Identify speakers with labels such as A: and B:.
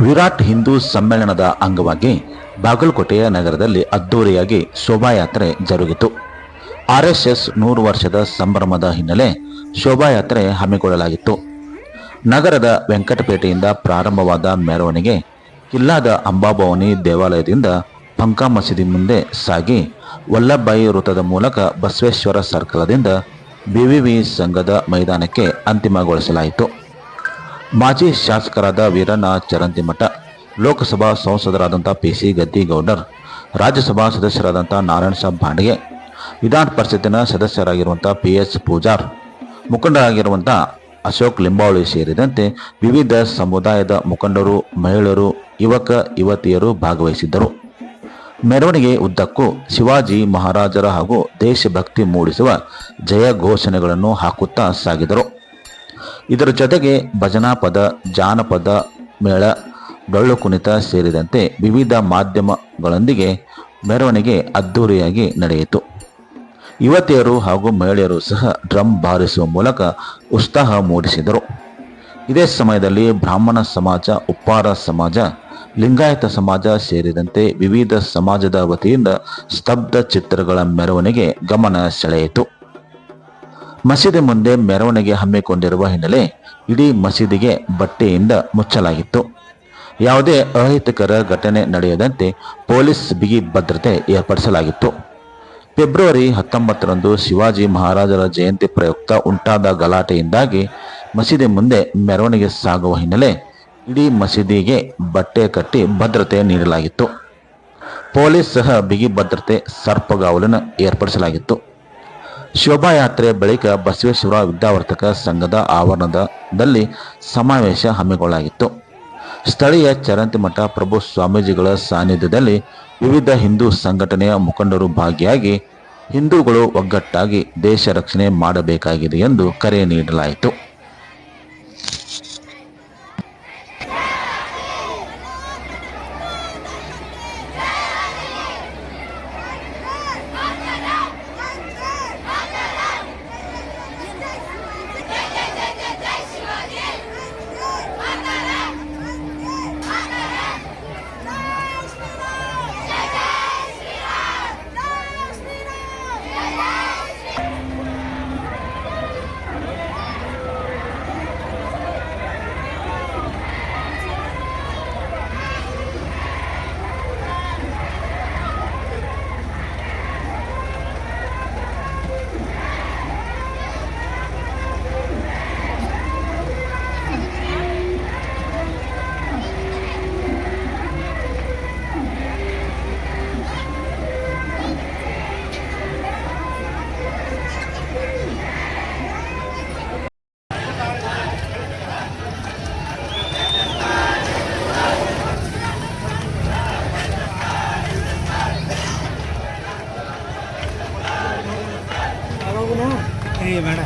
A: ವಿರಾಟ್ ಹಿಂದೂ ಸಮ್ಮೇಳನದ ಅಂಗವಾಗಿ ಬಾಗಲಕೋಟೆಯ ನಗರದಲ್ಲಿ ಅದ್ದೂರಿಯಾಗಿ ಶೋಭಾಯಾತ್ರೆ ಜರುಗಿತು. ಆರ್ಎಸ್ಎಸ್ 100 ವರ್ಷದ ಸಂಭ್ರಮದ ಹಿನ್ನೆಲೆ ಶೋಭಾಯಾತ್ರೆ ಹಮ್ಮಿಕೊಳ್ಳಲಾಗಿತ್ತು. ನಗರದ ವೆಂಕಟಪೇಟೆಯಿಂದ ಪ್ರಾರಂಭವಾದ ಮೆರವಣಿಗೆ ಕಿಲ್ಲಾದ ಅಂಬಾಭವಾನಿ ದೇವಾಲಯದಿಂದ ಪಂಕಾ ಮಸೀದಿ ಮುಂದೆ ಸಾಗಿ ವಲ್ಲಭಾಯಿ ವೃತ್ತದ ಮೂಲಕ ಬಸವೇಶ್ವರ ಸರ್ಕಲದಿಂದ ಬಿವಿವಿ ಸಂಘದ ಮೈದಾನಕ್ಕೆ ಅಂತಿಮಗೊಳಿಸಲಾಯಿತು. ಮಾಜಿ ಶಾಸಕರಾದ ವೀರಣ್ಣ ಚರಂತಿಮಠ, ಲೋಕಸಭಾ ಸಂಸದರಾದಂಥ ಪಿಸಿ ಗದ್ದಿಗೌಡರ್, ರಾಜ್ಯಸಭಾ ಸದಸ್ಯರಾದಂಥ ನಾರಾಯಣ ಸಾಬ್ ಭಾಂಡಗೆ, ವಿಧಾನ ಪರಿಷತ್ತಿನ ಸದಸ್ಯರಾಗಿರುವಂಥ ಪಿಎಸ್ ಪೂಜಾರ್, ಮುಖಂಡರಾಗಿರುವಂಥ ಅಶೋಕ್ ಲಿಂಬಾವಳಿ ಸೇರಿದಂತೆ ವಿವಿಧ ಸಮುದಾಯದ ಮುಖಂಡರು, ಮಹಿಳೆಯರು, ಯುವಕ ಯುವತಿಯರು ಭಾಗವಹಿಸಿದ್ದರು. ಮೆರವಣಿಗೆ ಉದ್ದಕ್ಕೂ ಶಿವಾಜಿ ಮಹಾರಾಜರ ಹಾಗೂ ದೇಶಭಕ್ತಿ ಮೂಡಿಸುವ ಜಯ ಘೋಷಣೆಗಳನ್ನು ಹಾಕುತ್ತಾ ಸಾಗಿದರು. ಇದರ ಜೊತೆಗೆ ಭಜನಾ ಪದ, ಜಾನಪದ ಮೇಳ, ಡೊಳ್ಳು ಕುಣಿತ ಸೇರಿದಂತೆ ವಿವಿಧ ಮಾಧ್ಯಮಗಳೊಂದಿಗೆ ಮೆರವಣಿಗೆ ಅದ್ದೂರಿಯಾಗಿ ನಡೆಯಿತು. ಯುವತಿಯರು ಹಾಗೂ ಮಹಿಳೆಯರು ಸಹ ಡ್ರಮ್ ಬಾರಿಸುವ ಮೂಲಕ ಉತ್ಸಾಹ ಮೂಡಿಸಿದರು. ಇದೇ ಸಮಯದಲ್ಲಿ ಬ್ರಾಹ್ಮಣ ಸಮಾಜ, ಉಪ್ಪಾರ ಸಮಾಜ, ಲಿಂಗಾಯತ ಸಮಾಜ ಸೇರಿದಂತೆ ವಿವಿಧ ಸಮಾಜದ ವತಿಯಿಂದ ಸ್ತಬ್ಧ ಚಿತ್ರಗಳ ಮೆರವಣಿಗೆ ಗಮನ ಸೆಳೆಯಿತು. ಮಸೀದಿ ಮುಂದೆ ಮೆರವಣಿಗೆ ಹಮ್ಮಿಕೊಂಡಿರುವ ಹಿನ್ನೆಲೆ ಇಡೀ ಮಸೀದಿಗೆ ಬಟ್ಟೆಯಿಂದ ಮುಚ್ಚಲಾಗಿತ್ತು. ಯಾವುದೇ ಅಹಿತಕರ ಘಟನೆ ನಡೆಯದಂತೆ ಪೊಲೀಸ್ ಬಿಗಿ ಭದ್ರತೆ ಏರ್ಪಡಿಸಲಾಗಿತ್ತು. ಫೆಬ್ರವರಿ 19ರಂದು ಶಿವಾಜಿ ಮಹಾರಾಜರ ಜಯಂತಿ ಪ್ರಯುಕ್ತ ಉಂಟಾದ ಗಲಾಟೆಯಿಂದಾಗಿ ಮಸೀದಿ ಮುಂದೆ ಮೆರವಣಿಗೆ ಸಾಗುವ ಹಿನ್ನೆಲೆ ಇಡೀ ಮಸೀದಿಗೆ ಬಟ್ಟೆ ಕಟ್ಟಿ ಭದ್ರತೆ ನೀಡಲಾಗಿತ್ತು. ಪೊಲೀಸ್ ಸಹ ಬಿಗಿ ಭದ್ರತೆ ಸರ್ಪಗಾವಲನ್ನು ಏರ್ಪಡಿಸಲಾಗಿತ್ತು. ಶೋಭಾಯಾತ್ರೆ ಬಳಿಕ ಬಸವೇಶ್ವರ ವಿದ್ಯಾವರ್ತಕ ಸಂಘದ ಆವರಣದಲ್ಲಿ ಸಮಾವೇಶ ಹಮ್ಮಿಕೊಳ್ಳಲಾಗಿತ್ತು. ಸ್ಥಳೀಯ ಚರಂತಿಮಠ ಪ್ರಭು ಸ್ವಾಮೀಜಿಗಳ ಸಾನ್ನಿಧ್ಯದಲ್ಲಿ ವಿವಿಧ ಹಿಂದೂ ಸಂಘಟನೆಯ ಮುಖಂಡರು ಭಾಗಿಯಾಗಿ ಹಿಂದೂಗಳು ಒಗ್ಗಟ್ಟಾಗಿ ದೇಶ ರಕ್ಷಣೆ ಮಾಡಬೇಕಾಗಿದೆ ಎಂದು ಕರೆ ನೀಡಲಾಯಿತು.
B: ಬೇಡ